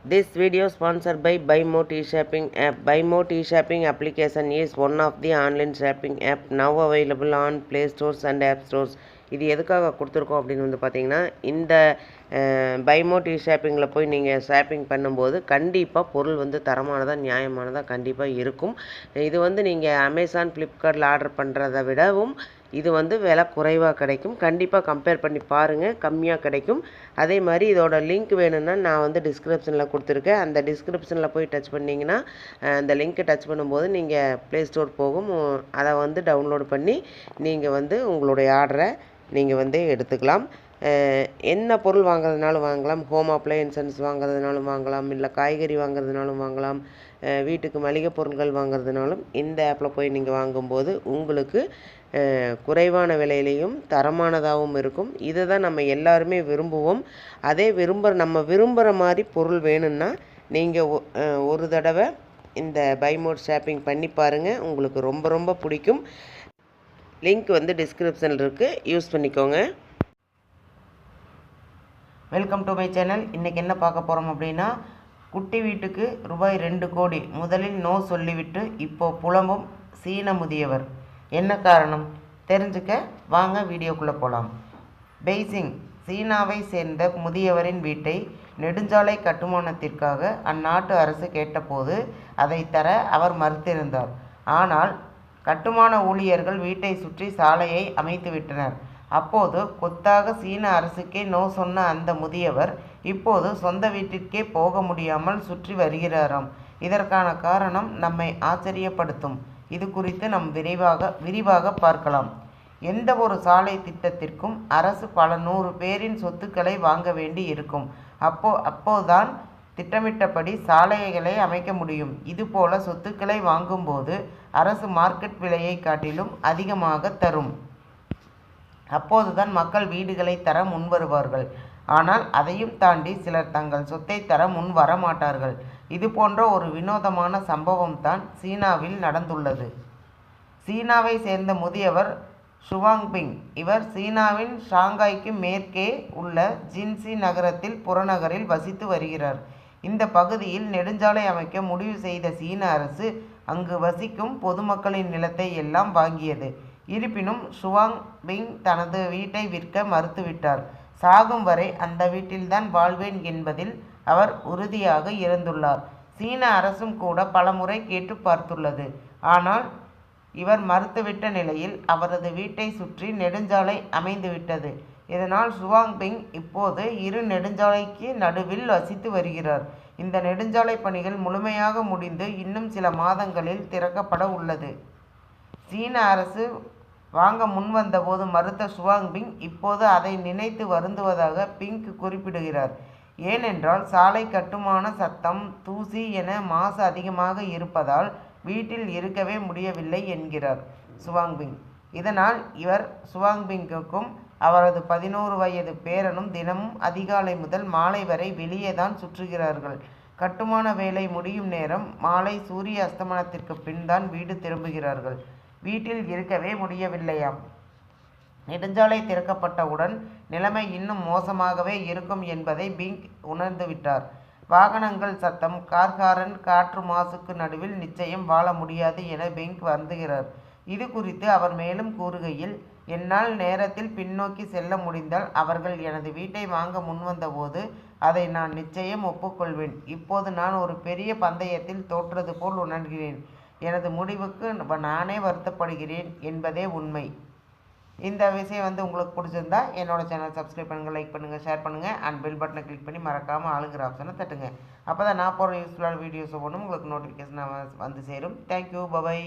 This video sponsored by BuyMo T-Shopping app. BuyMo T-Shopping application is one of the online shopping app now available on Play Stores and App Stores. இது எதுக்காக கொடுத்துருக்கோம் அப்படின்னு வந்து பார்த்தீங்கன்னா, இந்த BuyMo T-Shoppingல போய் நீங்கள் ஷாப்பிங் பண்ணும்போது கண்டிப்பாக பொருள் வந்து தரமானதாக நியாயமானதாக கண்டிப்பாக இருக்கும். இது வந்து நீங்கள் அமேசான் ஃப்ளிப்கார்ட்டில் ஆர்டர் பண்ணுறதை விடவும் இது வந்து விலை குறைவாக கிடைக்கும். கண்டிப்பாக கம்பேர் பண்ணி பாருங்கள், கம்மியாக கிடைக்கும். அதே மாதிரி இதோட லிங்க் வேணும்னா நான் வந்து டிஸ்கிரிப்ஷனில் கொடுத்துருக்கேன். அந்த டிஸ்கிரிப்ஷனில் போய் டச் பண்ணிங்கன்னா அந்த லிங்க்கை டச் பண்ணும்போது நீங்கள் ப்ளே ஸ்டோர் போகும். அதை வந்து டவுன்லோட் பண்ணி நீங்கள் வந்து உங்களுடைய ஆர்டரை நீங்கள் வந்து எடுத்துக்கலாம். என்ன பொருள் வாங்குறதுனாலும் வாங்கலாம். ஹோம் அப்ளையன்சஸ் வாங்குறதுனாலும் வாங்கலாம், இல்லை காய்கறி வாங்குறதுனாலும் வாங்கலாம், வீட்டுக்கு மளிகை பொருட்கள் வாங்குறதுனாலும் இந்த ஆப்பில் போய் நீங்கள் வாங்கும்போது உங்களுக்கு குறைவான விலையிலையும் தரமானதாகவும் இருக்கும். இதை தான் நம்ம எல்லாருமே விரும்புவோம். அதே நம்ம விரும்புகிற மாதிரி பொருள் வேணும்னா நீங்கள் ஒரு தடவை இந்த BuyMo ஷாப்பிங் பண்ணி பாருங்கள், உங்களுக்கு ரொம்ப ரொம்ப பிடிக்கும். லிங்க் வந்து டிஸ்கிரிப்ஷனில் இருக்குது, யூஸ் பண்ணிக்கோங்க. Welcome to my channel. இன்றைக்கி என்ன பார்க்க போகிறோம் அப்படின்னா, குட்டி வீட்டுக்கு ரூபாய் 2 கோடி முதலில் நோ சொல்லிவிட்டு இப்போ புலம்பும் சீன முதியவர். என்ன காரணம் தெரிஞ்சுக்க வாங்க வீடியோக்குள்ளே போகலாம். பெய்ஜிங் சீனாவை சேர்ந்த முதியவரின் வீட்டை நெடுஞ்சாலை கட்டுமானத்திற்காக அந்நாட்டு அரசு கேட்டபோது அதை தர அவர் மறுத்திருந்தார். ஆனால் கட்டுமான ஊழியர்கள் வீட்டை சுற்றி சாலையை அமைத்துவிட்டனர். அப்போது கொத்தாக சீன அரசுக்கே நோ சொன்ன அந்த முதியவர் இப்போது சொந்த வீட்டிற்கே போக முடியாமல் சுற்றி வருகிறாராம். இதற்கான காரணம் நம்மை ஆச்சரியப்படுத்தும். இது குறித்து நாம் விரிவாக பார்க்கலாம். எந்த ஒரு சாலை திட்டத்திற்கும் அரசு பல 100 பேரின் சொத்துக்களை வாங்க வேண்டி இருக்கும். அப்போதான் திட்டமிட்டபடி சாலைகளை அமைக்க முடியும். இதுபோல சொத்துக்களை வாங்கும்போது அரசு மார்க்கெட் விலையை காட்டிலும் அதிகமாக தரும். அப்போதுதான் மக்கள் வீடுகளை தர முன்வருவார்கள். ஆனால் அதையும் தாண்டி சிலர் தங்கள் சொத்தை தர முன் வரமாட்டார்கள். இது போன்ற ஒரு வினோதமான சம்பவம் தான் சீனாவில் நடந்துள்ளது. சீனாவை சேர்ந்த முதியவர் ஷுவாங்பிங். இவர் சீனாவின் ஷாங்காய்க்கு மேற்கே உள்ள ஜின்சி நகரத்தில் புறநகரில் வசித்து வருகிறார். இந்த பகுதியில் நெடுஞ்சாலை அமைக்க முடிவு செய்த சீன அரசு அங்கு வசிக்கும் பொதுமக்களின் நிலத்தை எல்லாம் வாங்கியது. இருப்பினும் ஷுவாங்பிங் தனது வீட்டை விற்க மறுத்துவிட்டார். சாகும் வரை அந்த வீட்டில்தான் வாழ்வேன் என்பதில் அவர் உறுதியாக இருந்துள்ளார். சீன அரசும் கூட பலமுறை கேட்டு பார்த்துள்ளது. ஆனால் இவர் மறுத்துவிட்ட நிலையில் அவரது வீட்டை சுற்றி நெடுஞ்சாலை அமைந்துவிட்டது. இதனால் ஷுவாங்பிங் இப்போது 2 நெடுஞ்சாலைக்கு நடுவில் வசித்து வருகிறார். இந்த நெடுஞ்சாலை பணிகள் முழுமையாக முடிந்து இன்னும் சில மாதங்களில் திறக்கப்பட உள்ளது. சீன அரசு வாங்க முன்வந்தபோது மறுத்த ஷுவாங்பிங் இப்போது அதை நினைத்து வருந்துவதாக பிங்க் குறிப்பிடுகிறார். ஏனென்றால் சாலை கட்டுமான சத்தம், தூசி என மாசு அதிகமாக இருப்பதால் வீட்டில் இருக்கவே முடியவில்லை என்கிறார் ஷுவாங்பிங். இதனால் ஷுவாங்பிங்குக்கும் அவரது 11 வயது பேரனும் தினமும் அதிகாலை முதல் மாலை வரை வெளியே தான் சுற்றுகிறார்கள். கட்டுமான வேலை முடியும் நேரம் மாலை சூரிய அஸ்தமனத்திற்கு பின் தான் வீடு திரும்புகிறார்கள். வீட்டில் இருக்கவே முடியவில்லையாம். நெடுஞ்சாலை திறக்கப்பட்டவுடன் நிலைமை இன்னும் மோசமாகவே இருக்கும் என்பதை பிங்க் உணர்ந்துவிட்டார். வாகனங்கள் சத்தம், கார்ஹாரன், காற்று மாசுக்கு நடுவில் நிச்சயம் வாழ முடியாது என பிங்க் வருந்துகிறார். இது குறித்து அவர் மேலும் கூறுகையில், என்னால் நேரத்தில் பின்னோக்கி செல்ல முடிந்தால் அவர்கள் எனது வீட்டை வாங்க முன்வந்தபோது அதை நான் நிச்சயம் ஒப்புக்கொள்வேன். இப்போது நான் ஒரு பெரிய பந்தயத்தில் தோற்றது போல் உணர்கிறேன். எனது முடிவுக்கு நானே வருத்தப்படுகிறேன் என்பதே உண்மை. இந்த விஷயம் வந்து உங்களுக்கு பிடிச்சிருந்தா என்னோட சேனல் சப்ஸ்கிரைப் பண்ணுங்கள், லைக் பண்ணுங்கள், ஷேர் பண்ணுங்கள் அண்ட் பெல் பட்டனை கிளிக் பண்ணி மறக்காமல் ஆளுங்கிற ஆப்ஷனை தட்டுங்க. அப்போ தான் நான் போகிற யூஸ்ஃபுல்லான வீடியோஸ் ஒவ்வொன்றும் உங்களுக்கு நோட்டிஃபிகேஷன் வந்து சேரும். Thank you, bye bye.